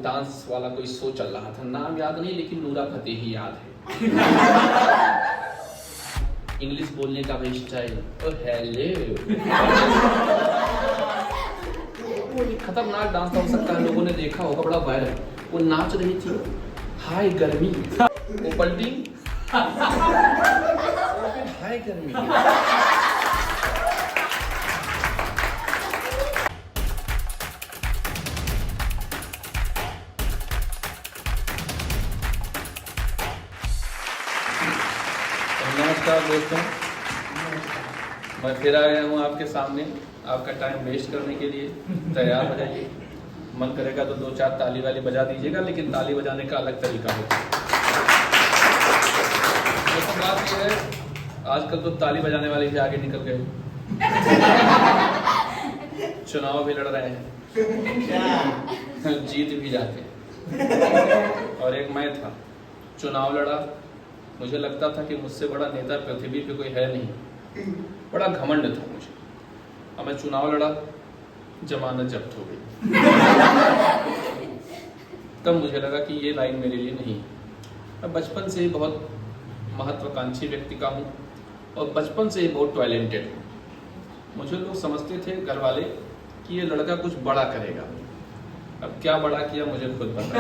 Dance वाला कोई show चल रहा था, नाम याद नहीं लेकिन नूरा फतेही याद है। इंग्लिश बोलने का भी स्टाइल, ओ हेलो। वो खतरनाक डांस था, हो सकता है लोगों ने देखा होगा, बड़ा वायरल। वो नाच रही थी हाय गर्मी, वो पलटी हाय गर्मी। नमस्कार दोस्तों, मैं फिर आ गया हूँ आपके सामने, आपका टाइम वेस्ट करने के लिए। तैयार हो जाइए, मन करेगा तो 2-4 ताली वाली बजा दीजिएगा, लेकिन ताली बजाने का अलग तरीका होता है। तो बात यह है, आजकल तो ताली बजाने वाले भी आगे निकल गए, चुनाव भी लड़ रहे हैं, जीत भी जाते हैं। और एक मैं था, चुनाव लड़ा, मुझे लगता था कि मुझसे बड़ा नेता पृथ्वी पे कोई है नहीं, बड़ा घमंड था मुझे। अब मैं चुनाव लड़ा, जमानत जब्त हो गई। तब मुझे लगा कि ये लाइन मेरे लिए नहीं है। मैं बचपन से ही बहुत महत्वाकांक्षी व्यक्ति का हूँ और बचपन से ही बहुत टैलेंटेड हूँ। मुझे लोग समझते थे, घर वाले, कि ये लड़का कुछ बड़ा करेगा। अब क्या बड़ा किया मुझे खुद पता है।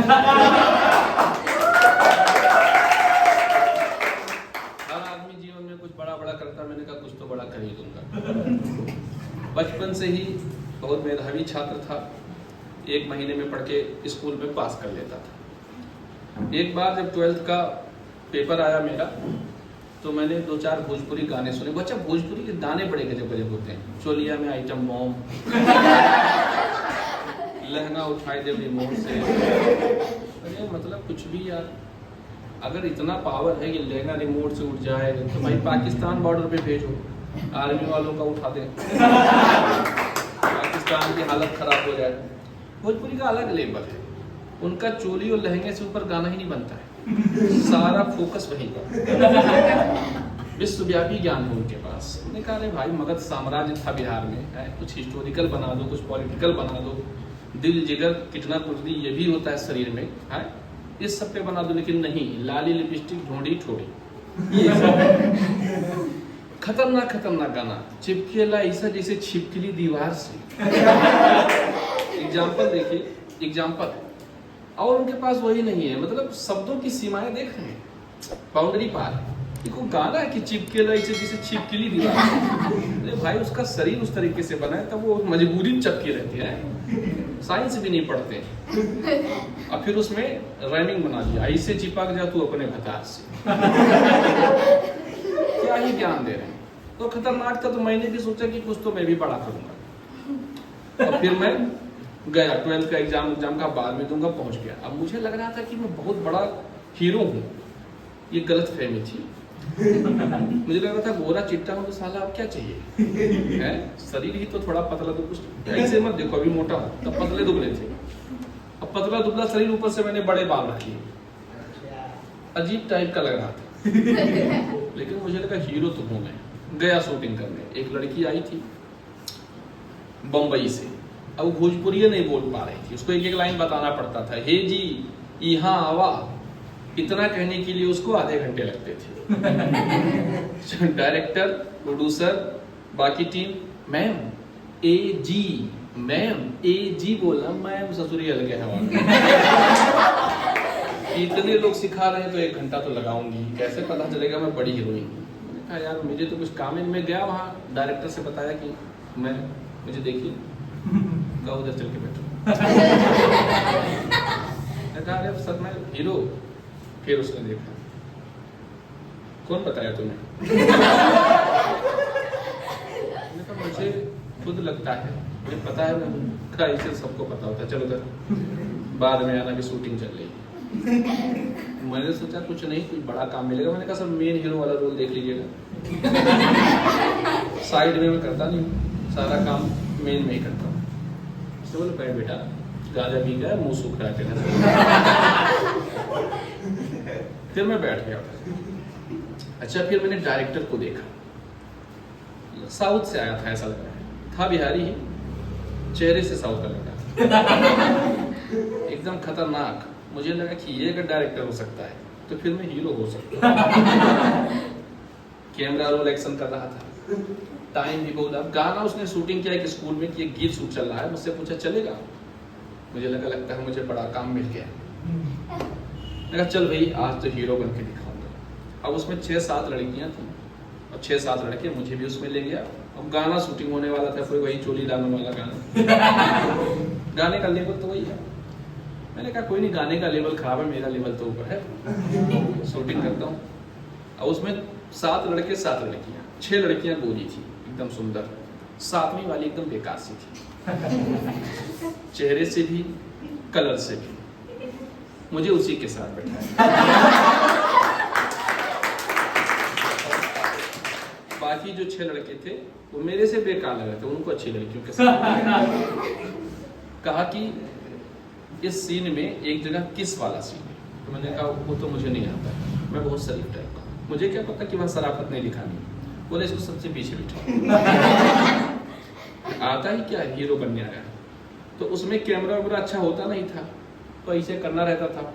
बड़ा करता, मैंने कहा कुछ तो बड़ा कर ही दूंगा। बचपन से ही बहुत मेधावी छात्र था, 1 महीने में पढ़ के स्कूल में पास कर लेता था। एक बार जब 12th का पेपर आया मेरा, तो मैंने 2-4 भोजपुरी गाने सुने। बच्चा, भोजपुरी के गाने बड़े गजब गजब होते हैं। चोलिया में आइटम बॉम्ब, लहंगा उठाए दे रिमोट से, अरे मतलब कुछ भी यार। अगर इतना पावर है कि लहंगा रिमोट से उठ जाए, तो भाई पाकिस्तान बॉर्डर पे भेजो, आर्मी वालों का उठा दें, पाकिस्तान की हालत खराब हो जाए। भोजपुरी का अलग लेवल है, उनका चोली और लहंगे से ऊपर गाना ही नहीं बनता है, सारा फोकस वहीं पर। विश्वव्यापी ज्ञान है उनके पास। उन्होंने कहा, अरे भाई मगध साम्राज्य था बिहार में, है कुछ हिस्टोरिकल बना दो, कुछ पॉलिटिकल बना दो, दिल जिगर कितना कुर्दी ये भी होता है शरीर में, है इस सब पे बना दो। लेकिन नहीं, लाली लिपस्टिक ढूंढी ठोड़ी, खतरनाक खतरनाक गाना, चिपकेला ऐसा जैसे छिपकली दीवार से। एग्जाम्पल देखिए, एग्जाम्पल। और उनके पास वही नहीं है, मतलब शब्दों की सीमाएं देख रहे हैं, बाउंड्री पार। देखो गाना है कि चिपकेला ऐसे जैसे छिपकली दीवार। अरे भाई उसका शरीर उस तरीके से बना है, तब वो मजबूरी चिपकी रहती है। साइंस भी नहीं पढ़ते, और फिर उसमें रैमिंग बना दिया, ऐसे चिपक जा तू अपने भतार से। क्या ही ज्ञान दे रहे हैं। तो खतरनाक था, तो मैंने भी सोचा कि कुछ तो मैं भी पढ़ा करूंगा। और फिर मैं गया, 12th का एग्जाम का बाद में दूंगा, पहुंच गया। अब मुझे लग रहा था कि मैं बहुत बड़ा हीरो हूँ, ये गलत फहमी थी। मुझे लग रहा था गोरा चिट्टा हूँ तो साला अब क्या चाहिए है, शरीर ही तो थोड़ा पतला, तो कुछ ऐसे मत देखो, अभी मोटा हूँ, तब पतले दुबले थे। अब पतला दुबला शरीर, ऊपर से मैंने बड़े बाल रखे, अजीब टाइप का लग रहा था। लेकिन मुझे लगा हीरो तो हूँ मैं। गया शूटिंग करने, एक लड़की आई थी बम्बई से। अब भोजपुरी नहीं बोल पा रही थी, उसको एक एक लाइन बताना पड़ता था। हे जी यहाँ आवा, इतना कहने के लिए उसको आधे घंटे लगते थे। डायरेक्टर, प्रोड्यूसर, बाकी टीम, मैम ए जी, मैम ए जी बोला, मैम ससुरी अलग है। इतने लोग सिखा रहे हैं तो 1 घंटा तो लगाऊंगी, कैसे पता चलेगा मैं बड़ी हीरोइन। मैंने कहा यार मुझे तो कुछ काम है। मैं गया वहाँ, डायरेक्टर से बताया कि मैं, मुझे देखिए, कहा उधर चल के बैठो। कहा अरे सर मैं हीरो। फिर उसने देखा, कौन बताया तुम्हें? मैंने कहा मुझे खुद लगता है, मुझे पता है। मैं इसे सबको पता होता है, चलो उधर बाद में आना, भी शूटिंग चल रही है। मैंने सोचा कुछ नहीं, कुछ बड़ा काम मिलेगा। मैंने कहा सर मेन हीरो वाला रोल देख लीजिएगा, साइड में मैं करता नहीं, सारा काम मेन में ही करता हूँ। तो बोले भाई बेटा गाजा भी गया, मुंह सूख रहा है। फिर मैं बैठ गया। अच्छा, फिर मैंने डायरेक्टर को देखा, साउथ से आया था, ऐसा लग रहा है, था बिहारी ही, चेहरे से साउथ का लग रहा था। एकदम खतरनाक। मुझे लगा कि ये अगर डायरेक्टर हो सकता है तो फिर मैं हीरो हो सकता हूँ। कैमरा रोल एक्शन कर रहा था, टाइम भी बहुत। अब गाना उसने शूटिंग किया एक स्कूल में कि एक गीत शूट चल रहा है, मुझसे पूछा चलेगा। मुझे लगता है मुझे बड़ा काम मिल गया। मैंने कहा चल भाई आज तो हीरो बन के दिखाऊंगा। अब उसमें 6-7 लड़कियां थी और 6-7 लड़के, मुझे भी उसमें ले गया। अब गाना शूटिंग होने वाला था, फिर वही चोली दामन वाला गाना। गाने का लेवल तो वही है। मैंने कहा कोई नहीं, गाने का लेवल खराब है, मेरा लेवल तो ऊपर है, शूटिंग करता हूँ। अब उसमें 7 लड़के 7 लड़कियां, 6 लड़कियां गोरी थी एकदम सुंदर, 7वीं वाली एकदम बेकार सी थी, चेहरे से भी कलर से भी। मुझे उसी के साथ बैठाया। बाकी जो 6 लड़के थे वो मेरे से बेकार लग रहे थे, उनको अच्छी लड़कियों के साथ। कहा कि इस सीन में एक जगह किस वाला सीन है, तो मैंने कहा वो तो मुझे नहीं आता, मैं बहुत शरीफ टाइप का, मुझे क्या पता कि वहाँ शराफत नहीं दिखानी। बोले इसको सबसे पीछे बिठा। आता ही क्या, हीरो बनने आया। तो उसमें कैमरा वैमरा अच्छा होता नहीं था, तो ऐसे करना रहता था।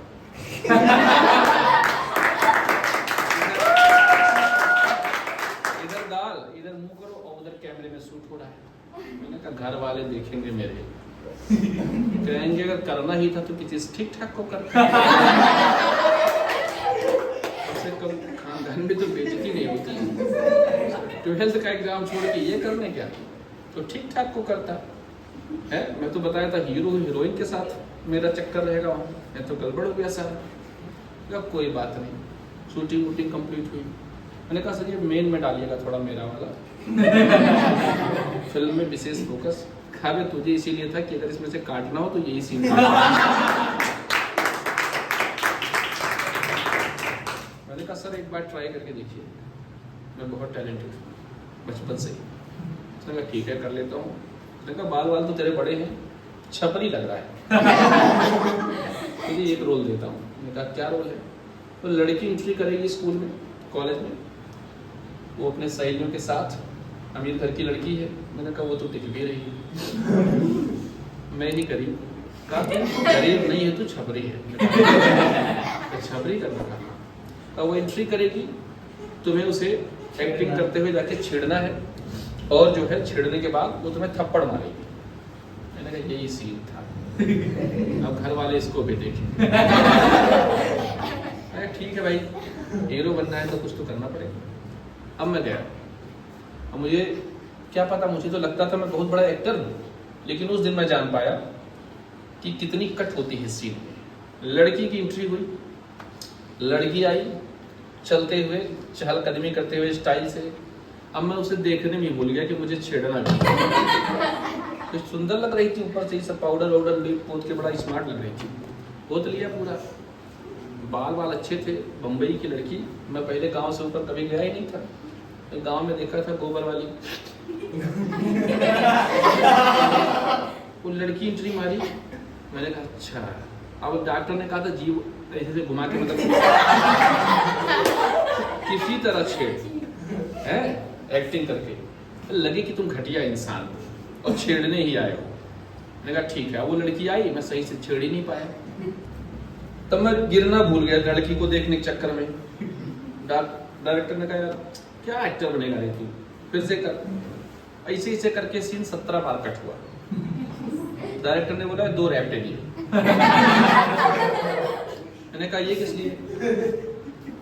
इधर गाल इधर मुंह करो और उधर कैमरे में शूट हो रहा है। मैंने कहा घर वाले देखेंगे मेरे, कहेंगे अगर करना ही था तो किसी ठीक ठाक को करता। उससे कम खानदान में तो बेइज्जती नहीं होती। 12th का एग्जाम छोड़ के ये करने क्या, तो ठीक ठाक को करता है। मैं तो बताया था हीरो हीरोइन के साथ मेरा चक्कर रहेगा वहाँ, मैं तो गड़बड़ हो गया सारा। कोई बात नहीं, शूटिंग वूटिंग कंप्लीट हुई। मैंने कहा सर ये मेन में डालिएगा थोड़ा मेरा वाला, फिल्म में विशेष फोकस। खावे तुझे इसीलिए था कि अगर इसमें से काटना हो तो यही सीन। मैंने कहा सर एक बार ट्राई करके देखिए, मैं बहुत टैलेंटेड हूँ बचपन से ही। उसने कहा ठीक है कर लेता हूँ। उसने कहा बाल वाल तो तेरे बड़े हैं, छपरी लग रहा है, तुझे एक रोल देता हूँ। मैंने कहा क्या रोल है? तो लड़की एंट्री करेगी स्कूल में कॉलेज में, वो अपने सहेलियों के साथ, अमीर घर की लड़की है। मैंने कहा वो तो दिख भी रही है, मैं ही गरीब। कहा गरीब नहीं है तू छपरी है। तो छपरी करना था। तो वो एंट्री करेगी, तुम्हें उसे एक्टिंग करते हुए जाके छेड़ना है, और जो है छेड़ने के बाद वो तुम्हें थप्पड़ मारेगी। मैंने कहा यही सीन था, अब घर वाले इसको भी देखें। ठीक है भाई, हीरो बनना है तो कुछ तो करना पड़ेगा। अब मैं गया। अब मुझे क्या पता, मुझे तो लगता था मैं बहुत बड़ा एक्टर हूँ, लेकिन उस दिन मैं जान पाया कि कितनी कट होती है सीन में। लड़की की एंट्री हुई, लड़की आई चलते हुए, चहलकदमी करते हुए स्टाइल से। अब मैं उसे देखने में भूल गया कि मुझे छेड़ना भी। तो सुंदर लग रही थी, ऊपर से ही सब पाउडर वाउडर लिप पोत के बड़ा स्मार्ट लग रही थी। पोत लिया पूरा, बाल वाल अच्छे थे, बम्बई की लड़की। मैं पहले गांव से ऊपर कभी गया ही नहीं था, तो गांव में देखा था गोबर वाली। वो लड़की एंट्री मारी, मैंने कहा अच्छा। अब डॉक्टर ने कहा था जीव ऐसे से घुमा के मतलब किसी तरह छेड़ है एक्टिंग करके, लगे कि तुम घटिया इंसान और छेड़ने ही आए हो। मैंने कहा ठीक है। वो लड़की आई, मैं सही से छेड़ ही नहीं पाया। तब मैं गिरना भूल गया लड़की को देखने के चक्कर में। डायरेक्टर ने कहा यार क्या एक्टर बनेगा रे तू, फिर से कर। ऐसे ऐसे करके सीन 17 बार कट हुआ। डायरेक्टर ने बोला 2 रैप दे दिए। मैंने कहा ये किस लिए?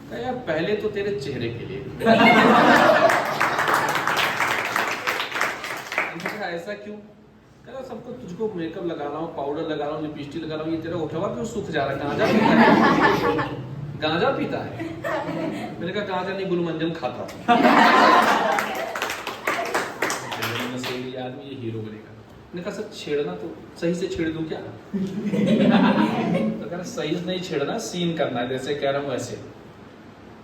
कहा यार पहले तो तेरे चेहरे के लिए। ऐसा क्यों? कहा सबको तुझको मेकअप लगा रहा हूँ, पाउडर लगा रहा हूँ, लिपस्टिक लगा रहा हूँ, ये तेरा उठवा क्यों सूख जा रहा है? गांजा पीता है? मैंने कहा गांजा नहीं, गुलमंजन खाता हूँ। आदमी ये हीरो बनेगा। मैंने कहा सर छेड़ना तो सही से छेड़ दूं क्या? तो कह रहा सही से नहीं छेड़ना, सीन करना है जैसे कह रहा हूँ वैसे।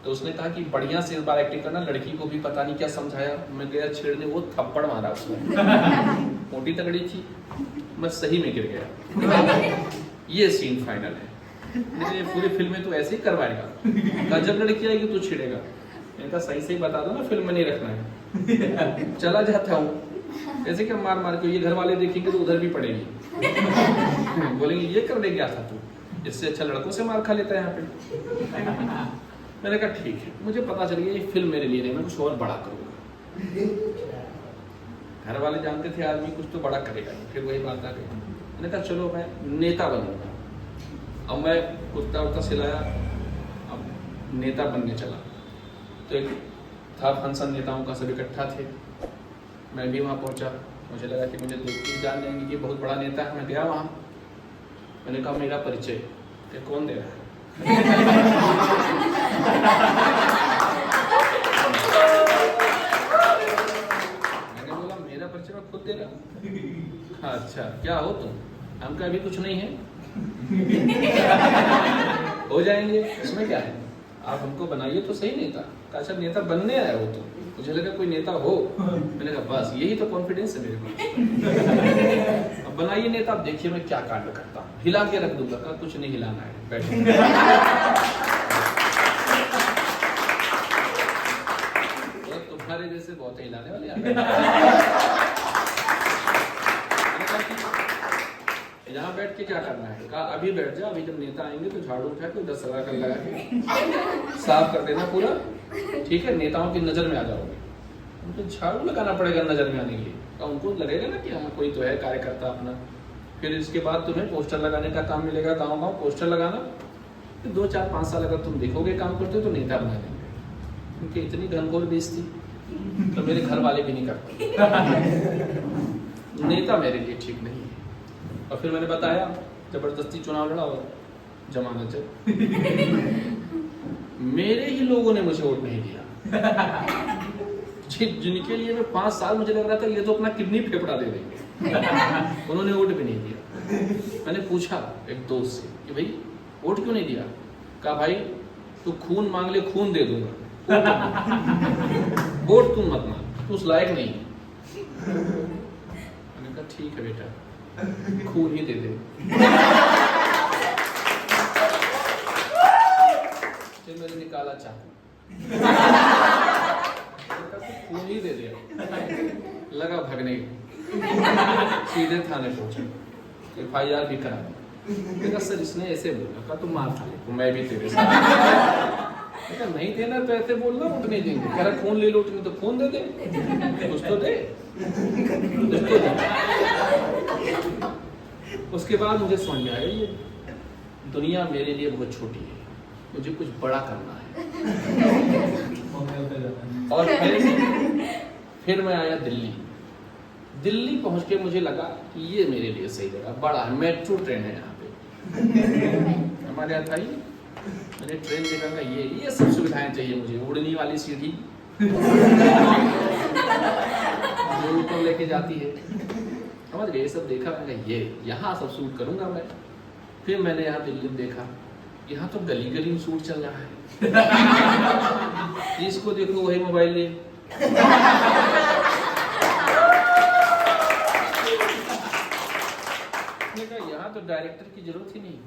तो उसने कहा कि बढ़िया से इस बार एक्टिंग करना। लड़की को भी पता नहीं क्या समझाया, मैं गया छेड़ने, वो थप्पड़ मारा उसने। मोटी तगड़ी थी, मैं सही में गिर गया। ये सीन फाइनल है। ये पूरी फिल्म में तो ऐसे ही करवाएगा, जब लड़की आएगी तो छेड़ेगा। मैंने कहा सही से ही बता दो ना, फिल्म में नहीं रखना है। चला जाता हूँ, ऐसे क्या मार मार के, ये घर वाले देखेंगे तो उधर भी पड़ेगी। बोलेंगे ये करने गया था तू, इससे अच्छा लड़कों से मार खा लेता है यहाँ पे। मैंने कहा ठीक है, मुझे पता चल गया ये फिल्म मेरे लिए नहीं, मैं कुछ और बड़ा करूँगा। घर वाले जानते थे आदमी कुछ तो बड़ा करेगा। फिर वही बात आ गई, मैंने कहा चलो मैं नेता बनूंगा। अब मैं कुर्ता उर्ता सिलाया, अब नेता बनने चला। तो एक था फंक्शन, नेताओं का सब इकट्ठा थे, मैं भी वहाँ पहुँचा। मुझे लगा कि मुझे देख के जान लेंगे कि बहुत बड़ा नेता है। मैं गया वहाँ, मैंने कहा मेरा परिचय। ये कौन दे रहा है? मैंने बोला मेरा परिचय मैं खुद दे रहा हूँ। अच्छा क्या हो तुम? हम का अभी कुछ नहीं है, हो जाएंगे, इसमें क्या है, आप हमको बनाइए तो सही नेता। कहा अच्छा नेता बनने आया हो तुम? मुझे लगा कोई नेता हो। मैंने कहा बस यही तो कॉन्फिडेंस है मेरे पास। अब बनाइए नेता, अब देखिए मैं क्या कांड करता हूँ, हिला के रख दूंगा। कहा कुछ नहीं हिलाना है, बैठे। तो तुम्हारे जैसे बहुत हिलाने वाले आ गए। यहाँ बैठ के क्या करना है? कहा अभी बैठ जा, अभी जब नेता आएंगे तो झाड़ू उठा के 10 कर लगा के साफ कर देना पूरा, ठीक है? नेताओं की नजर में आ जाओगे। उनको झाड़ू लगाना पड़ेगा नजर में आने के लिए। तो उनको लगेगा ना कि हाँ कोई तो है कार्यकर्ता अपना। फिर इसके बाद तुम्हें पोस्टर लगाने का काम मिलेगा, गाँव गाँव पोस्टर लगाना। फिर 2 4 5 साल अगर तुम देखोगे काम करते हो तो नेता बना देंगे। क्योंकि इतनी घनघोर बेइज्जती तो मेरे घर वाले भी नहीं करते। नेता मेरे लिए ठीक नहीं है। और फिर मैंने बताया, जबरदस्ती चुनाव लड़ा और जमानत जब मेरे ही लोगों ने मुझे वोट नहीं दिया। जिनके लिए मैं 5 साल मुझे लग रहा था ये तो अपना किडनी फेफड़ा दे देंगे, उन्होंने वोट भी नहीं दिया। मैंने पूछा एक दोस्त से कि भाई वोट क्यों नहीं दिया? कहा भाई तू खून मांग ले, खून दे दूंगा, वोट तू मत मांग, तू उस लायक नहीं। मैंने कहा ठीक है बेटा, खून ही दे दे। फिर मैंने निकाला चाकू, खून ही दे दिया। लगा भगने, सीधे थाने पहुंचा, FIR भी करा। देखा सर इसने ऐसे बोला। कहा तुम मार खा ले, मैं भी तेरे साथ। देखा नहीं देना तो ऐसे बोलना, वोट नहीं देंगे। कह रहा खून ले लो, तुम्हें तो खून दे दे, कुछ तो दे, कुछ तो दे। उसके बाद मुझे समझ में आया ये दुनिया मेरे लिए बहुत छोटी है, मुझे कुछ बड़ा करना है। और फिर मैं आया दिल्ली। दिल्ली पहुंच के मुझे लगा कि ये मेरे लिए सही जगह, बड़ा है, मेट्रो ट्रेन है यहाँ पे। हमारे यहाँ था ही, मैंने ट्रेन देखा, ये सब सुविधाएं चाहिए मुझे। उड़ने वाली सीढ़ी जो ऊपर लेके जाती है, समझ गए, ये सब देखा। मैंने ये यहाँ सब शूट करूंगा मैं। फिर मैंने यहाँ दिल्ली में देखा, यहाँ तो गली गली में शूट चल रहा है। इसको देखो वही मोबाइल ले। यहाँ तो डायरेक्टर की जरूरत ही नहीं,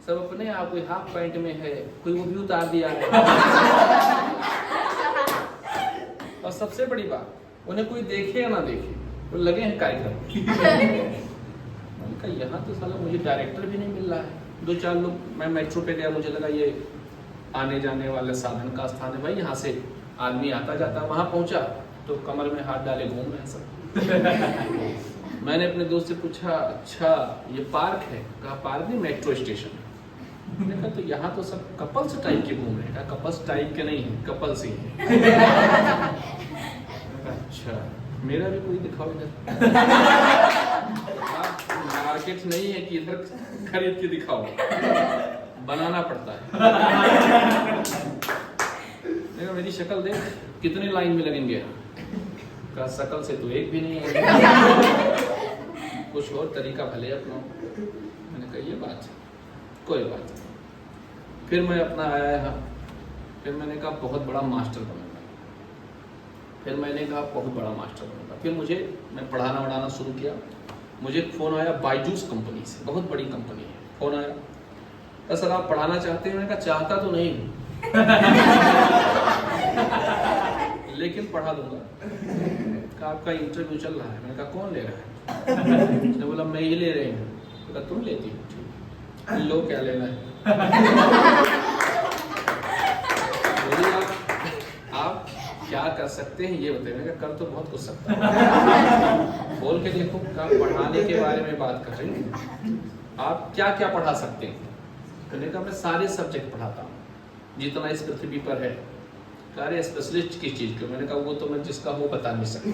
सब अपने आप, कोई हाफ पैंट में है, कोई वो भी उतार दिया है। और सबसे बड़ी बात, उन्हें कोई देखे या ना देखे, वो लगे हैं कार्यक्रम। उनका यहाँ तो साला मुझे डायरेक्टर भी नहीं मिल रहा है। 2 4 लोग, मैं मेट्रो पे गया, मुझे लगा ये आने जाने वाले साधन का स्थान है भाई, यहाँ से आदमी आता जाता। वहां पहुंचा तो कमर में हाथ डाले घूम रहे हैं सब। मैंने अपने दोस्त से पूछा अच्छा ये पार्क है? कहा पार्क नहीं, मेट्रो स्टेशन। मैंने कहा तो यहाँ तो सब कपल्स टाइप के घूम रहे हैं। कहा कपल्स टाइप के नहीं है, कपल्स ही है। अच्छा मेरा भी कोई दिखाओ इधर। मार्केट नहीं है कि इधर खरीद के दिखाओ, बनाना पड़ता है। देखो मेरी शक्ल देख, कितने लाइन में लगेंगे। का शक्ल से तो एक भी नहीं है, कुछ और तरीका भले अपना। मैंने कहा ये बात है, कोई बात नहीं। फिर मैं अपना आया यहाँ, फिर मैंने कहा बहुत बड़ा मास्टर बनूंगा। फिर मैंने कहा बहुत बड़ा मास्टर बनूंगा। फिर मैं पढ़ाना वढ़ाना शुरू किया। मुझे फ़ोन आया बायजूस कंपनी से, बहुत बड़ी कंपनी है। फ़ोन आया, तो सर आप पढ़ाना चाहते हैं? मैंने कहा चाहता तो नहीं हूँ लेकिन पढ़ा दूंगा। कहा आपका इंटरव्यू चल रहा है। मैंने कहा कौन ले रहा है? उसने बोला मैं ही ले रही हूँ। मैंने कहा तुम लेती हो? ठीक, लो क्या लेना है। बोली आप क्या कर सकते हैं ये बताइए। मैंने कहा कर तो बहुत कुछ सकता हूँ। बोल के देखो, कहा पढ़ाने के बारे में बात कर रही हूँ, आप क्या क्या पढ़ा सकते हैं? मैंने कहा मैं सारे सब्जेक्ट पढ़ाता हूँ जितना इस पृथ्वी पर है। सारे स्पेशलिस्ट किस चीज के? मैंने कहा वो तो मैं जिसका हूँ बता नहीं सकता।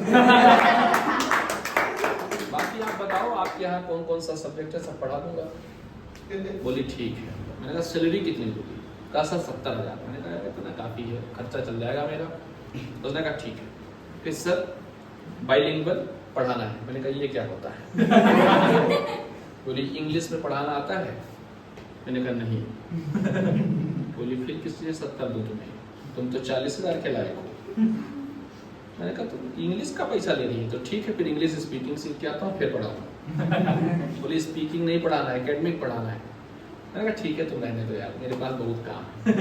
बाकी आप बताओ आपके यहाँ कौन कौन सा सब्जेक्ट है, सब पढ़ा दूंगा। बोली ठीक है। मैंने कहा सैलरी कितनी होगी? कहा सर 70,000। मैंने कहा इतना काफ़ी है, खर्चा चल जाएगा मेरा। तो उसने कहा ठीक है। फिर सर बाइलिंगुअल पढ़ाना है। मैंने कहा ये क्या होता है? बोली इंग्लिश में पढ़ाना आता है? मैंने कहा नहीं। बोली फिर किस लिए 70 दूं तुम्हें, तुम तो 40,000 के लायक हो। मैंने कहा तुम इंग्लिश का पैसा ले रही है तो ठीक है, फिर इंग्लिश स्पीकिंग सीख के आता हूँ फिर पढ़ाऊंगा। बोली स्पीकिंग नहीं पढ़ाना है, एकेडमिक पढ़ाना है। मैंने कहा ठीक है तुम रहने दो यार, मेरे पास बहुत काम है।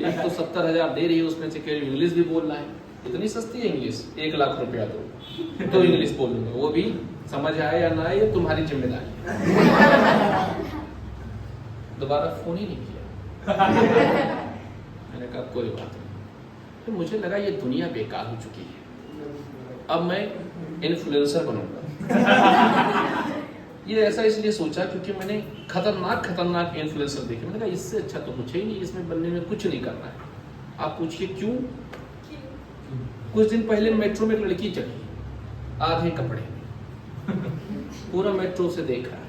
एक तो 70,000 दे रही है, उसमें से कह इंग्लिश भी बोलना है। इतनी सस्ती है इंग्लिश, 1 लाख रुपया दो तो इंग्लिश बोलूंगा, वो भी समझ आए या ना आए ये तुम्हारी जिम्मेदारी है। दोबारा फोन ही नहीं किया। मैंने कहा कोई बात नहीं। तो मुझे लगा ये दुनिया बेकार हो चुकी है, अब मैं इन्फ्लुएंसर बनूंगा। ये ऐसा इसलिए सोचा क्योंकि मैंने खतरनाक इन्फ्लुएंसर देखे। मैंने कहा इससे अच्छा तो कुछ ही नहीं, इसमें बनने में कुछ नहीं करना है। आप पूछिए क्यों? कुछ दिन पहले मेट्रो में एक लड़की चढ़ी आधे कपड़े में, पूरा मेट्रो से देखा है।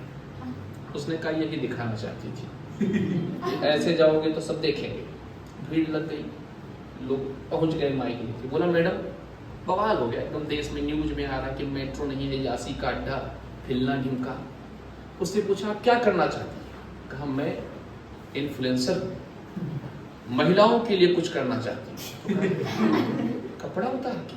उसने कहा यही दिखाना चाहती थी, ऐसे जाओगे तो सब देखेंगे। भीड़ लग गई, लोग पहुंच गए माइक लेके। बोला मैडम बवाल हो गया एकदम, देश में न्यूज में आ रहा कि मेट्रो नहीं है यासी का अड्डा, फिलना ढिमका। उससे पूछा आप क्या करना चाहती हैं? कहा मैं इन्फ्लुएंसर महिलाओं के लिए कुछ करना चाहती हूँ। कपड़ा उतार के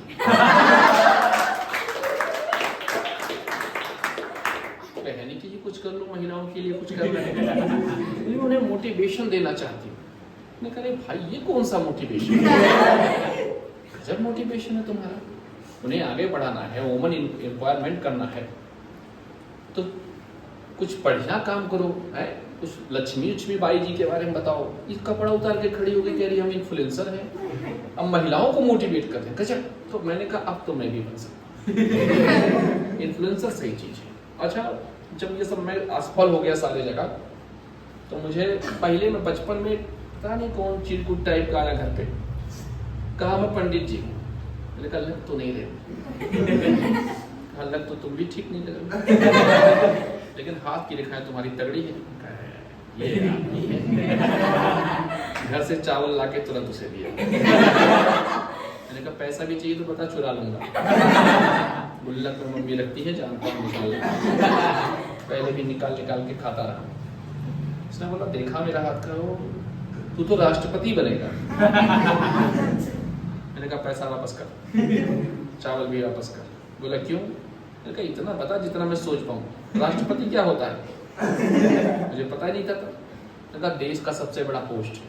पहने के लिए कुछ कर लो, महिलाओं के लिए कुछ कर रहे हैं। उन्हें मोटिवेशन देना चाहती हूँ। मैंने कहा भाई ये कौन सा मोटिवेशन है? गजब मोटिवेशन है तुम्हारा। उन्हें आगे बढ़ाना है, वुमन एम्पावरमेंट करना है तो कुछ बढ़िया काम करो है। कुछ लक्ष्मी बाई जी के बारे में बताओ। ये कपड़ा उतार के खड़ी हो गई, कह रही हम इन्फ्लुएंसर हैं, अब महिलाओं को मोटिवेट करते हैं। गजब। तो मैंने कहा अब तो मैं भी बन सकता। इन्फ्लुएंसर सही चीज है। अच्छा जब ये सब मैं असफल हो गया सारे जगह, तो मुझे पहले में बचपन में पता नहीं कौन चिरकुट टाइप का आया घर पे, कहा मैं पंडित जी हूँ। मैंने कहा लग तो नहीं रहे। कहा लग तो तुम भी ठीक नहीं लग लेकिन हाथ की रेखाएं तुम्हारी तगड़ी है। ये आदमी है। घर से चावल लाके तुरंत उसे दिया। मैंने कहा पैसा भी चाहिए तो बता, चुरा लूंगा। गुल्लक में मम्मी रखती है, जानता हूँ निकाल। पहले भी निकाल के खाता रहा। उसने बोला देखा मेरा हाथ का, वो तू तो राष्ट्रपति बनेगा। मैंने कहा पैसा वापस कर, चावल भी वापस कर। बोला क्यों? मैंने कहा इतना बता जितना मैं सोच पाऊँ। राष्ट्रपति क्या होता है? मुझे पता ही नहीं था। मैंने कहा देश का सबसे बड़ा पोस्ट है।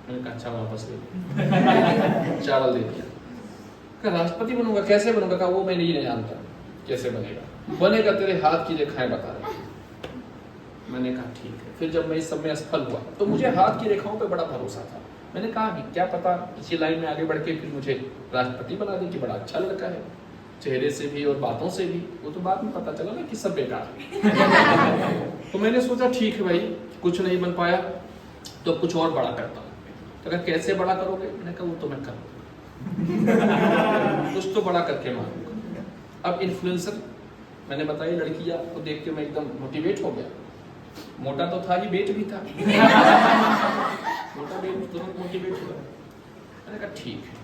मैंने कहा अच्छा वापस ले। चावल दे दिया। कहा राष्ट्रपति बनूंगा, कैसे बनूंगा? कहा वो मैं नहीं जानता कैसे बनेगा, बनेगा तेरे हाथ की रेखाएं बता रही। मैंने कहा ठीक है। फिर जब मैं इस सब में असफल हुआ तो मुझे हाथ की रेखाओं पे बड़ा भरोसा था। मैंने कहा क्या पता इसी लाइन में आगे बढ़ के फिर मुझे राष्ट्रपति बना दे कि बड़ा अच्छा लड़का है, चेहरे से भी और बातों से भी। वो तो बाद में पता चला ना कि सब बेकार है। तो मैंने सोचा ठीक है भाई, कुछ नहीं बन पाया तो कुछ और बड़ा करता हूँ। तो कहा कैसे बड़ा करोगे? मैंने कहा वो तो मैं करूँगा, कुछ तो बड़ा करके मारूंगा। अब इन्फ्लुएंसर मैंने बताई, लड़कियां को देख के मैं एकदम मोटिवेट हो गया। मोटा तो था ही, वेट भी था। मोटा वेट तुरंत मोटिवेट हुआ। मैंने कहा ठीक है।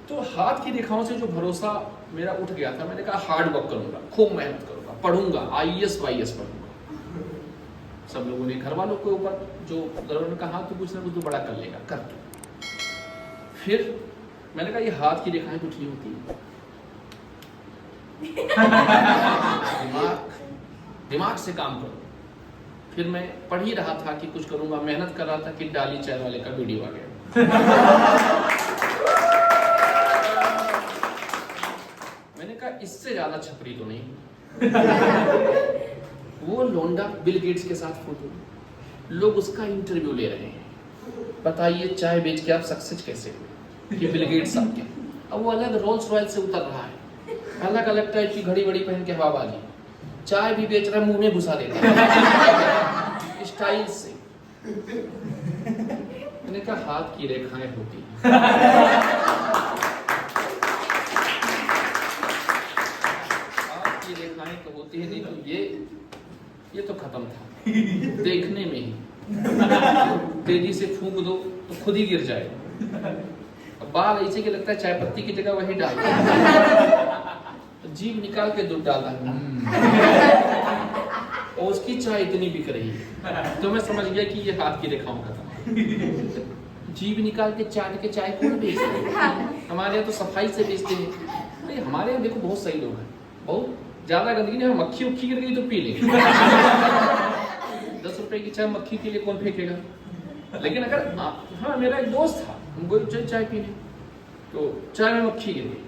तो हाथ की रेखाओं से जो भरोसा मेरा उठ गया था, मैंने कहा हार्ड वर्क करूंगा, खूब मेहनत करूंगा, पढ़ूंगा, IAS YAS पढ़ूंगा। सब लोगों ने, घर वालों के ऊपर जो उन्होंने कहा तो कुछ ना कुछ तो बड़ा कर लेगा, कर दो। फिर मैंने कहा ये हाथ की रेखाएं कुछ नहीं होती। दिमाग से काम करो। फिर मैं पढ़ ही रहा था कि कुछ करूंगा, मेहनत कर रहा था कि डाली चाय वाले का वीडियो आ गया। ज्यादा छपरी तो नहीं। वो लोंडा बिल गेट्स के साथ फोटो, लोग उसका इंटरव्यू ले रहे हैं, बताइए चाय बेच के आप सक्सेस कैसे हुए कि बिल गेट्स आपके। अब वो अलग रोल्स रॉयल्स से उतर रहा है, अलग अलग टाइप की घड़ी बड़ी पहन के हवाबाजी, चाय भी बेच रहा है, मुंह में घुसा देता है स्टाइल से। मैंने कहा हाथ की रेखाएं होती हैं। हाथ की रेखाएं तो होती है, नहीं तो ये तो खत्म था देखने में ही। तेजी से फूंक दो तो खुद ही गिर जाए। बाल ऐसे कि लगता है चाय पत्ती की जगह वही डाल तो जीभ निकाल के दूध डालता और उसकी चाय इतनी बिक रही है तो मैं समझ गया कि ये हाथ की रेखाओं का था। जीभ निकाल के चाट के चाय कौन बेचते हैं? हमारे यहाँ तो सफाई से बेचते हैं। नहीं, हमारे यहाँ देखो बहुत सही लोग हैं, बहुत ज्यादा गंदगी नहीं, मक्खी उक्खी गिर गई तो पी लेंगे। 10 रुपए की चाय मक्खी के लिए कौन फेंकेगा? लेकिन अगर हाँ, मेरा एक दोस्त था, हम गए चाय पीने तो चाय में मक्खी गिर गई,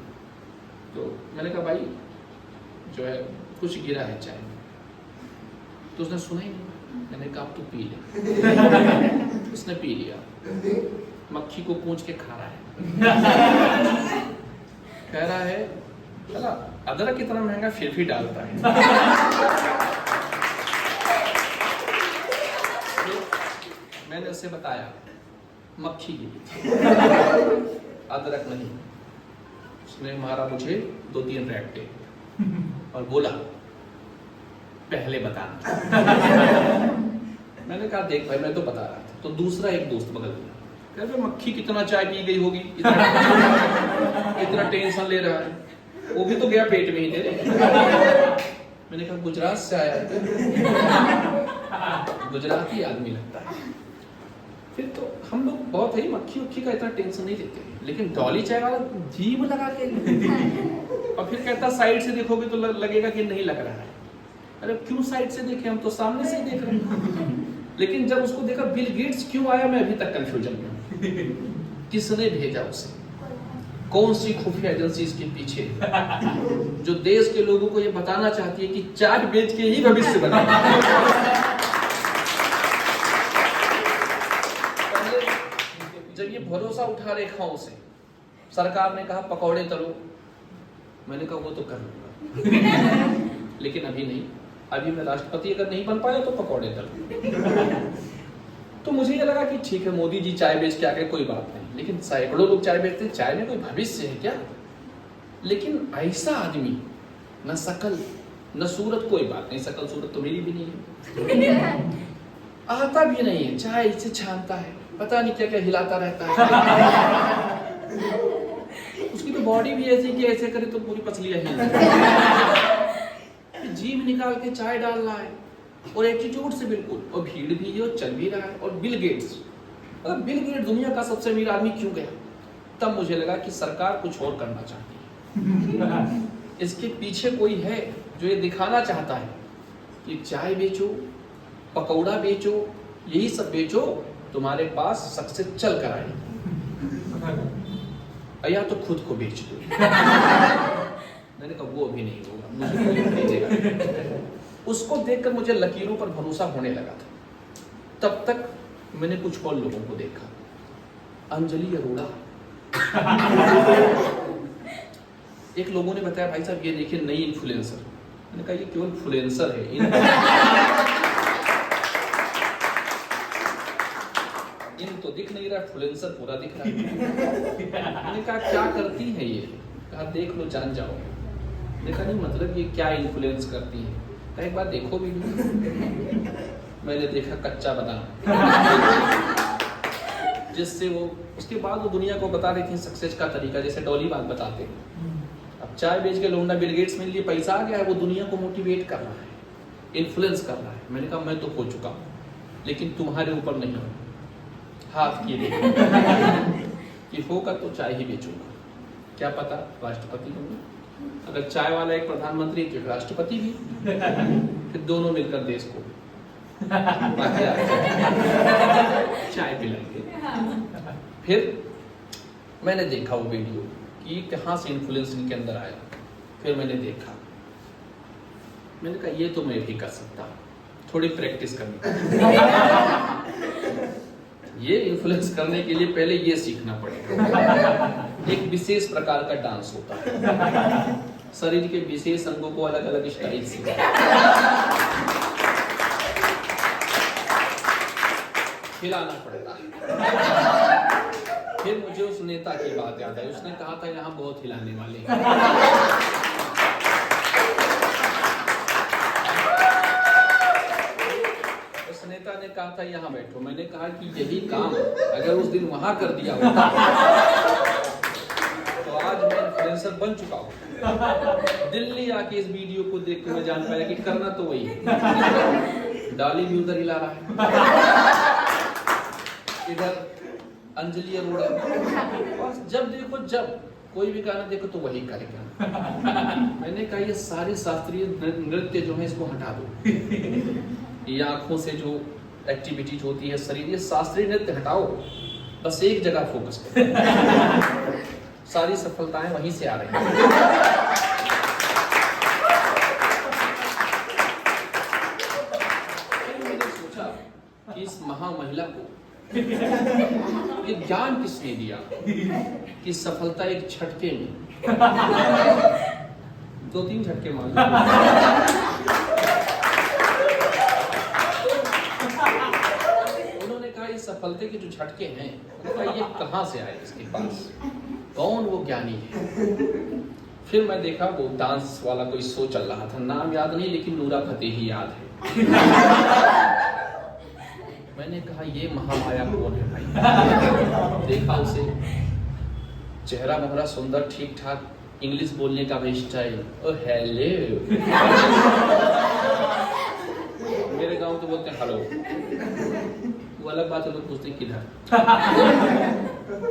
तो मैंने कहा भाई जो है कुछ गिरा है चाय में, तो उसने सुना ही नहीं। मैंने कहा आप तो पी ले। उसने पी लिया, मक्खी को पूंछ के खा रहा है। कह रहा है चला अदरक इतना महंगा फिर भी डालता है। मैंने उसे बताया मक्खी की अदरक नहीं। उसने मारा मुझे 2-3 रैपटे और बोला पहले बताना। मैंने कहा देख भाई मैं तो बता रहा था। तो दूसरा एक दोस्त बगल में कह रहे मक्खी कितना चाय पी गई होगी, इतना टेंशन ले रहा है, वो भी तो गया पेट में ही तेरे। मैंने कहा गुजरात से आया है, गुजराती आदमी लगता है। फिर तो हम लोग बहुत ही मक्खी उक्खी का इतना टेंशन नहीं लेते हैं, लेकिन डॉली चाय वाला जीभ लगा के और फिर कहता साइड से देखोगे तो लगेगा कि नहीं लग रहा है। अरे क्यों साइड से देखे, हम तो सामने से ही देख रहे हैं। लेकिन जब उसको देखा बिल गेट्स क्यों आया, मैं अभी तक कंफ्यूजन में हूं। किसने भेजा उसे, कौन सी खुफिया एजेंसी इसके पीछे जो देश के लोगों को ये बताना चाहती है कि चाय बेच के ही भविष्य बना। जब ये भरोसा उठा रेखाओं से, सरकार ने कहा पकौड़े तलो, मैंने कहा वो तो कर लूंगा लेकिन अभी नहीं। अभी मैं राष्ट्रपति अगर नहीं बन पाया तो पकौड़े तलो। तो मुझे ये लगा कि ठीक है मोदी जी चाय बेच के आ गए, कोई बात नहीं, लेकिन सैकड़ों लोग चाय बेचते हैं, चाय में कोई भविष्य है क्या? लेकिन ऐसा आदमी न शकल न सूरत, कोई बात नहीं, शकल सूरत तो मेरी भी नहीं है, आता भी नहीं है, चाय इसे छानता है, पता नहीं क्या क्या हिलाता रहता है। उसकी तो बॉडी भी ऐसी कि ऐसे करे तो पूरी पसलियां हिल। जीभ निकाल के चाय डाल रहा है और एटीट्यूड से बिल्कुल, और भीड़ भी है और चल भी रहा है। और बिल गेट्स, अगर बिल गेट्स दुनिया का सबसे अमीर आदमी क्यों गया? तब मुझे लगा कि सरकार कुछ और करना चाहती है। इसके पीछे कोई है जो ये दिखाना चाहता है कि चाय बेचो, पकौड़ा बेचो, यही सब बेचो, तुम्हारे पास सक्सेस चल कर आएगी, या तो खुद को बेच दो। मैंने कहा वो भी नहीं होगा, मुझे कोई भेजेगा। उसको देखकर मुझे लकीरों पर भरोसा होने लगा था। तब तक मैंने कुछ और लोगों को देखा। अंजलि अरोड़ा, एक लोगों ने बताया भाई साहब ये देखिए नई इन्फ्लुएंसर। मैंने कहा ये केवल इन्फ्लुएंसर है, इन तो दिख नहीं रहा, इन्फ्लुएंसर पूरा दिख रहा है। मैंने कहा क्या करती है ये? कहा देख लो जान जाओ। देखा नहीं मतलब ये क्या इन्फ्लुएंस करती है? कहा एक बार देखो भी। मैंने देखा कच्चा बादाम, जिससे वो उसके बाद वो दुनिया को बता रही थी सक्सेस का तरीका, जैसे डॉली बात बताते। अब चाय बेच के लोंडा बिल गेट्स में लिए पैसा आ गया है, वो दुनिया को मोटिवेट कर रहा है, इन्फ्लुएंस कर रहा है। मैंने कहा मैं तो हो चुका हूँ, लेकिन तुम्हारे ऊपर नहीं हो, हाथ की कि होगा तो चाय ही बेचूंगा, क्या पता राष्ट्रपति होंगे। अगर चाय वाला एक प्रधानमंत्री तो राष्ट्रपति भी, फिर दोनों मिलकर देश को चाय पिलाएंगे। फिर मैंने देखा वो वीडियो कि कहाँ से इन्फ्लुएंस इनके अंदर आया। फिर मैंने देखा मैंने कहा ये तो मैं भी कर सकता हूँ, थोड़ी प्रैक्टिस करनी ये इन्फ्लुएंस करने के लिए पहले ये सीखना पड़ेगा। एक विशेष प्रकार का डांस होता है, शरीर के विशेष अंगों को अलग अलग स्टाइल से हिलाना पड़ता है। फिर मुझे उस नेता की बात याद आई, उसने कहा था यहाँ बहुत हिलाने वाले हैं। उस नेता ने कहा था यहाँ बैठो। मैंने कहा कि यही काम अगर उस दिन वहां कर दिया होता तो आज मैं इन्फ्लुएंसर बन चुका हूँ। दिल्ली आके इस वीडियो को देख के मैं जान पाया कि करना तो वही है। डाली भी उधर हिला रहा है, इधर अंजलि अरोड़ा, और जब देखो जब कोई भी गाना देखो तो वही करेगा। मैंने कहा ये सारे शास्त्रीय नृत्य जो है इसको हटा दो, ये आंखों से जो एक्टिविटीज होती है शरीर, ये शास्त्रीय नृत्य हटाओ, बस एक जगह फोकस करो। सारी सफलताएं वहीं से आ रही हैं। मैंने सोचा कि इस महामहिला को ये ज्ञान किसने दिया कि सफलता एक झटके में, 2-3 झटके मार उन्होंने कहा ये सफलता के जो झटके हैं, उन्होंने कहा ये कहां से आए, इसके पास कौन वो ज्ञानी है। फिर मैं देखा वो डांस वाला कोई शो चल रहा था, नाम याद नहीं लेकिन नूरा फतेही याद है। मैंने कहा ये महामाया कौन है भाई। देखा उसे, चेहरा मोहरा सुंदर, ठीक ठाक, इंग्लिश बोलने का भी स्टाइल, ओ हेलो। मेरे गांव तो बोलते हैं हेलो, वो अलग बात है, लोग पूछते हैं किधर।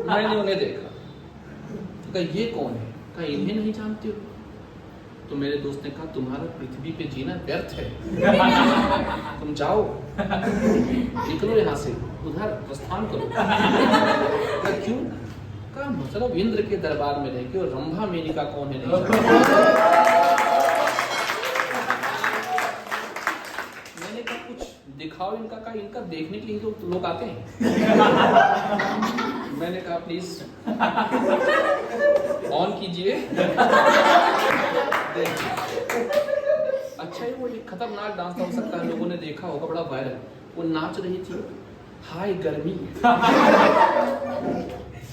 मैंने उन्हें देखा, तो कहा ये कौन है, कहा इन्हें नहीं जानते हो। तो मेरे दोस्त ने कहा तुम्हारा पृथ्वी पे जीना व्यर्थ है, तुम जाओ, निकलो यहाँ से, उधर प्रस्थान करो। क्यों? कहा मतलब इंद्र के दरबार में रह के और रंभा मेनिका कौन है नहीं जानते। मैंने कहा कुछ दिखाओ इनका, कहा इनका देखने के लिए तो लोग आते हैं। मैंने कहा प्लीज ऑन कीजिए। अच्छा, वो एक खतरनाक डांस था, हो सकता है लोगों ने देखा होगा, बड़ा वायरल। वो नाच रही थी, हाय गर्मी।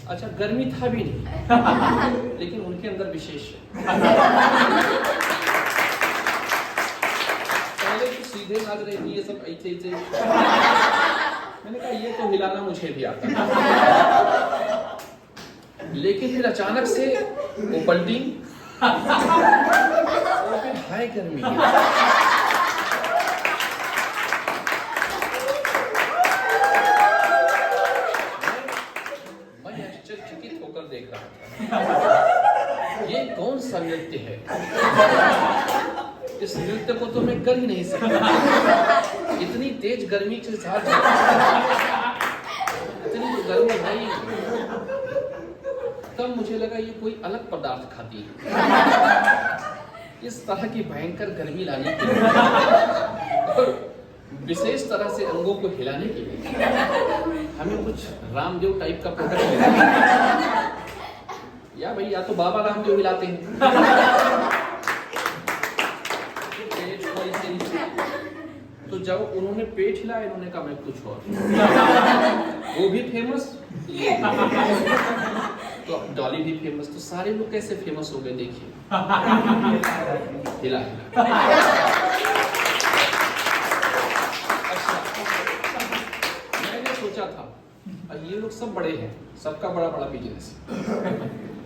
अच्छा गर्मी था भी नहीं, लेकिन उनके अंदर विशेष पहले तो सीधे नाच रही थी, ये सब ऐसे ऐसे। मैंने कहा ये तो हिलाना मुझे भी आता है। लेकिन फिर अचानक से वो पलटी और फिर हाय गर्मी। मैं आश्चर्यचकित होकर देख रहा था, ये कौन सा नृत्य है। इस नृत्य को तो मैं कर ही नहीं सकता, इतनी तेज गर्मी के साथ, इतनी गर्मी भाई। तब मुझे लगा ये कोई अलग पदार्थ खाती है, इस तरह की भयंकर गर्मी लाने के लिए और विशेष तरह से अंगों को हिलाने के लिए हमें कुछ रामदेव टाइप का प्रोडक्ट मिला। या भाई या तो बाबा रामदेव हिलाते हैं, तो जब उन्होंने पेट हिलाया, इन्होंने कहा मैं कुछ और, वो भी फेमस, तो डॉली भी फेमस, तो सारे लोग कैसे फेमस हो गए देखिए। हिला हिला। अच्छा, मैंने सोचा था ये लोग सब बड़े हैं, सबका बड़ा बड़ा बिजनेस है।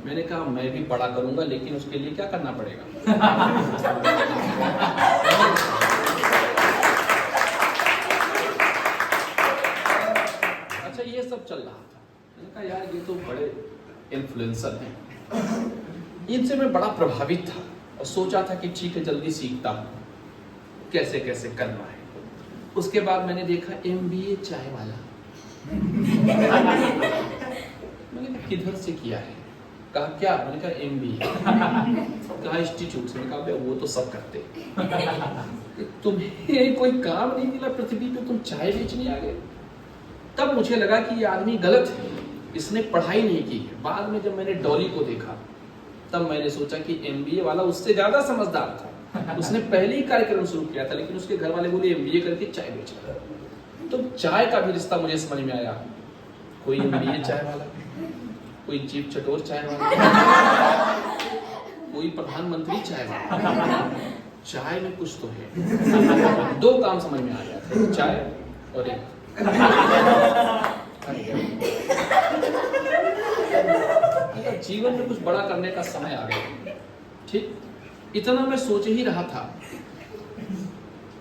मैंने कहा मैं भी बड़ा करूंगा, लेकिन उसके लिए क्या करना पड़ेगा। अच्छा ये सब चल रहा था, मैंने कहा यार ये तो बड़े इन्फ्लुएंसर हैं, इनसे मैं बड़ा प्रभावित था और सोचा था कि ठीक है जल्दी सीखता हूँ कैसे कैसे करना है। उसके बाद मैंने देखा MBA चाय वाला। मैंने किधर से किया है, कहा क्या? मैंने कहा MBA। कहा इंस्टीट्यूट से। मैंने कहा वो तो सब करते। तुम्हें कोई काम नहीं मिला पृथ्वी पे, तुम चाय बेचने आ गए? तब मुझे लगा कि ये आदमी गलत है, इसने पढ़ाई नहीं की है। बाद में जब मैंने डॉली को देखा तब मैंने सोचा कि MBA वाला उससे ज्यादा समझदार था। उसने पहले ही कार्यक्रम शुरू किया था, लेकिन उसके घर वाले बोले MBA करके चाय बेच रहा है। तो चाय का भी रिश्ता मुझे समझ में आया। कोई MBA चाय वाला, कोई जीप चटोर चाय वाला, कोई प्रधानमंत्री चाय वाला। चाय में कुछ तो है। 2 काम समझ में आ गया था, चाय और एक जीवन में कुछ बड़ा करने का समय आ गया। ठीक, इतना मैं सोच ही रहा था,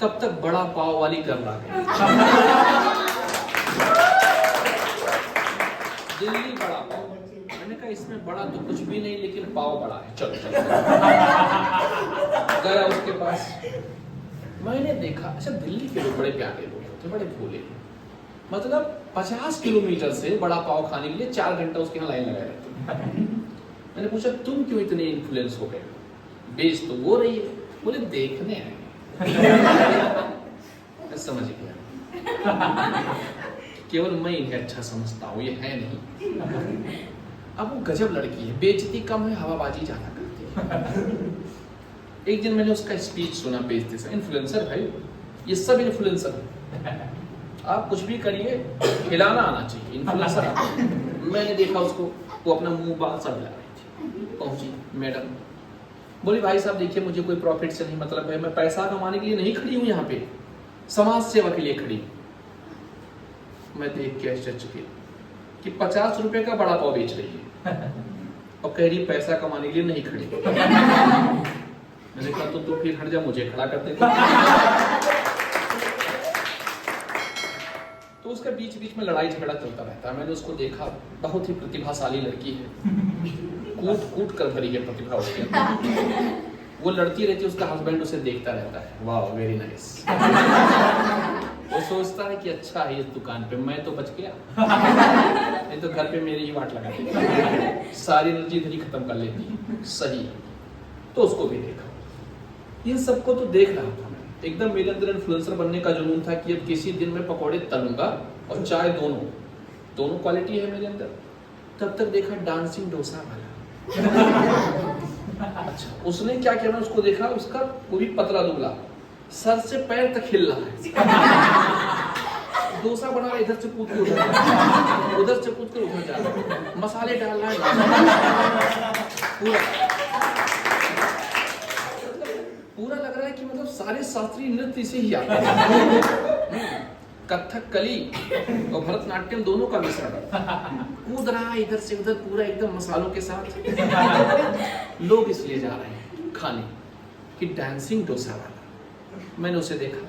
तब तक बड़ा पाव वाली गर्ल आ गई। दिल्ली बड़ा पाव। मैंने कहा इसमें बड़ा तो कुछ भी नहीं, लेकिन पाव बड़ा है, चलो चलो। गया उसके पास, मैंने देखा अच्छा दिल्ली के लोग बड़े प्यारे लोग होते, बड़े भोले। मतलब 50 किलोमीटर से बड़ा पाव खाने के लिए 4 घंटा उसके यहाँ लाइन लगाए रहते। मैंने पूछा तुम क्यों इतने इन्फ्लुएंस हो गए? बेच तो वो रही है। बोले देखने आए। मैं समझ गया, केवल मैं इन्हें अच्छा समझता हूँ, ये है नहीं। अब वो गजब लड़की है, बेचती कम है, हवाबाजी ज्यादा करती है। एक दिन मैंने उसका स्पीच सुना बेचते से। इन्फ्लुएंसर भाई, ये सब इन्फ्लुएंसर है। आप कुछ भी करिए, खिलाना आना चाहिए। इन्फ्लुएंसर मैंने देखा उसको, वो अपना मुंह बाल सब हिला रही थी। पहुंची मैडम, बोली भाई साहब देखिए मुझे कोई प्रॉफिट से नहीं मतलब है, मैं पैसा कमाने के लिए नहीं खड़ी हूँ यहाँ पे, समाज सेवा के लिए खड़ी हूँ। मैं देख के आश्चर्यचकित कि 50 रुपए का बड़ा पाव बेच रही है और कह रही पैसा कमाने के लिए नहीं खड़ी। मैंने कहा तो फिर हट जा, मुझे खड़ा कर दे। तो उसका बीच बीच में लड़ाई झगड़ा चलता रहता है। मैंने उसको देखा, बहुत ही प्रतिभाशाली लड़की है, कूट कूट कर भरी है प्रतिभा उसके अंदर। वो लड़ती रहती है, उसका हस्बैंड उसे देखता रहता है, वाह वेरी नाइस। वो सोचता है कि अच्छा है इस दुकान पे, मैं तो बच गया। नहीं तो घर पे मेरी ही वाट लगा देती, सारी एनर्जी इधर ही खत्म कर लेती। सही। तो उसको भी देखा, इन सबको तो देख रहा था मैं। एकदम मेरे अंदर इन्फ्लुएंसर बनने का जुनून था कि अब किसी दिन मैं पकौड़े तलूंगा और चाय, दोनों क्वालिटी है मेरे अंदर। तब तक देखा डांसिंग डोसा वाला। अच्छा, उसने क्या किया, मैं उसको देखा, उसका वो भी पतला दुबला, सर से पैर तक हिल रहा है। डोसा बना रहा, इधर से कूद के उधर जा रहा, उधर से कूद कर उधर जा रहा, मसाले डाल रहा है पूरा लग रहा है कि मतलब सारे शास्त्रीय नृत्य से ही आते हैं। कथकली और भरतनाट्यम दोनों का मिश्रण, कूद रहा है इधर से उधर पूरा एकदम मसालों के साथ। लोग इसलिए जा रहे हैं खाने कि डांसिंग डोसा वाला। मैंने उसे देखा,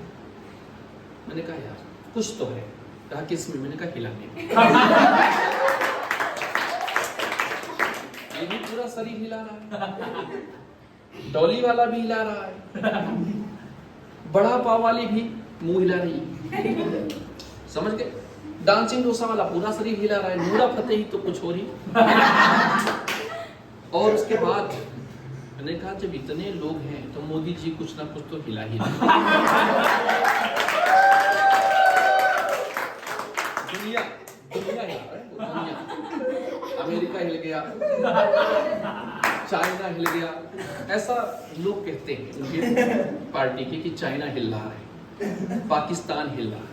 मैंने कहा यार कुछ तो है। कहा किसमें? मैंने कहा हिलाने में। ये भी पूरा शरीर हिला रहा है, डॉली वाला भी हिला रहा है, बड़ा पाव वाली भी मुंह हिला रही है। समझ गए? डांसिंग डोसा वाला पूरा शरीर हिला रहा है, नूरा फतेही तो कुछ हो रही। और उसके बाद मैंने कहा जब इतने लोग हैं तो मोदी जी कुछ ना कुछ तो हिला ही। दुनिया हिला है, दुनिया। अमेरिका हिल गया, चाइना हिल गया, ऐसा लोग कहते हैं उनके पार्टी के कि चाइना हिल रहा है, पाकिस्तान हिल रहा है।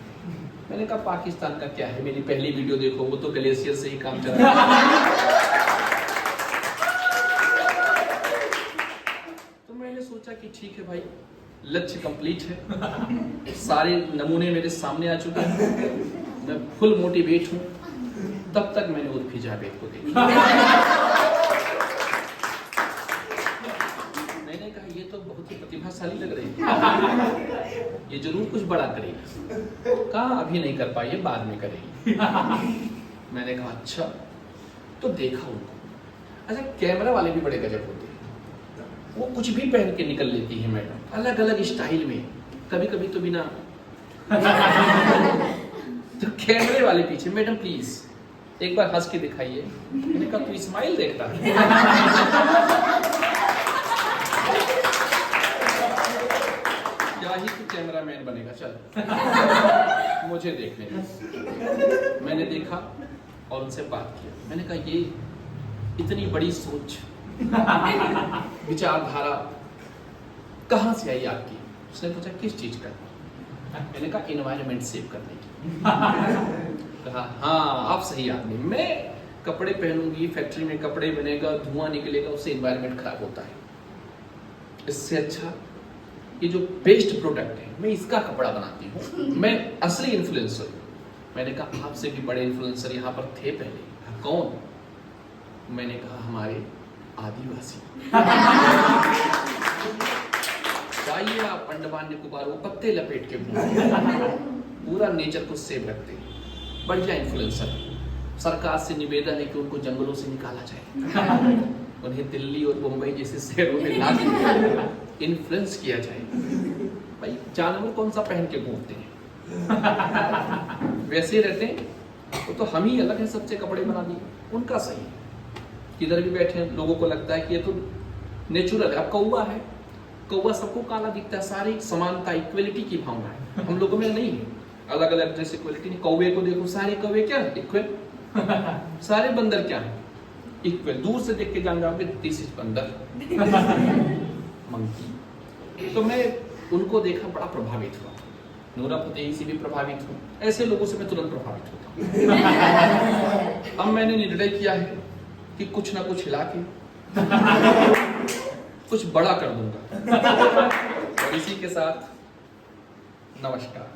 मैंने कहा पाकिस्तान का क्या है, मेरी पहली वीडियो देखो, वो तो ग्लेशियर से ही काम चल रहा है। तो मैंने सोचा कि ठीक है भाई, लक्ष्य कंप्लीट है, सारे नमूने मेरे सामने आ चुके हैं, मैं फुल मोटिवेट हूँ। तब तक मैंने उर्फी जावेद को देखा। मैंने कहा ये तो बहुत ही प्रतिभाशाली लग रही है, ये जरूर कुछ बड़ा करेगी। कहा अभी नहीं कर पाई है, बाद में करेगी। मैंने कहा अच्छा। तो देखा उनको। अच्छा, कैमरा वाले भी बड़े गजब होते हैं, वो कुछ भी पहन के निकल लेती है मैडम, अलग अलग स्टाइल में, कभी कभी तो बिना। तो कैमरे वाले पीछे, मैडम प्लीज एक बार हंस के दिखाइए। मैंने कहा तू स्माइल देखता है। क्या ही तू कैमरामैन बनेगा, चल मुझे देखने दे। मैंने देखा और उनसे बात किया। मैंने कहा ये इतनी बड़ी सोच, विचारधारा कहाँ से आई आपकी? उसने पूछा किस चीज का? मैंने कहा एनवायरनमेंट सेव करने की। कहा हाँ आप सही आदमी। मैं कपड़े पहनूंगी, फैक्ट्री में कपड़े बनेगा, धुआं निकलेगा, उससे एनवायरनमेंट खराब होता है। इससे अच्छा ये जो बेस्ट प्रोडक्ट है मैं इसका कपड़ा बनाती हूँ, मैं असली इन्फ्लुएंसर हूँ। मैंने कहा आपसे भी बड़े इन्फ्लुएंसर यहाँ पर थे पहले। कौन? मैंने कहा हमारे आदिवासी। जाइए आप अंडमान निकोबार, वो पत्ते लपेट के पूरा नेचर को सेव रखते हैं, बढ़िया इन्फ्लुएंसर। सरकार से निवेदन है कि उनको जंगलों से निकाला जाए, उन्हें दिल्ली और मुंबई जैसे शहरों में ला इन्फ्लुएंस किया जाए। भाई जानवर कौन सा पहन के घूमते हैं, वैसे रहते हैं। तो हम ही अलग हैं, सबसे कपड़े बना दिए। उनका सही है, किधर भी बैठे हैं लोगों को लगता है कि ये तो नेचुरल है। अब कौवा है, कौवा सबको काला दिखता है, सारी समानता, इक्वलिटी की भावना है। हम लोगों में नहीं है अलग अलग ड्रेस, इक्वलिटी नहीं। कौवे को देखो, सारे कौवे क्या इक्वल, सारे बंदर क्या है इक्वल। दूर से देख के जान जाओगे दिस इज बंदर, मंकी। तो मैं उनको देखा, बड़ा प्रभावित हुआ। नूरा फतेही से भी प्रभावित हूँ, ऐसे लोगों से मैं तुरंत प्रभावित होता हूँ। अब मैंने निर्णय किया है कि कुछ ना कुछ हिला के कुछ बड़ा कर दूंगा। और इसी के साथ नमस्कार।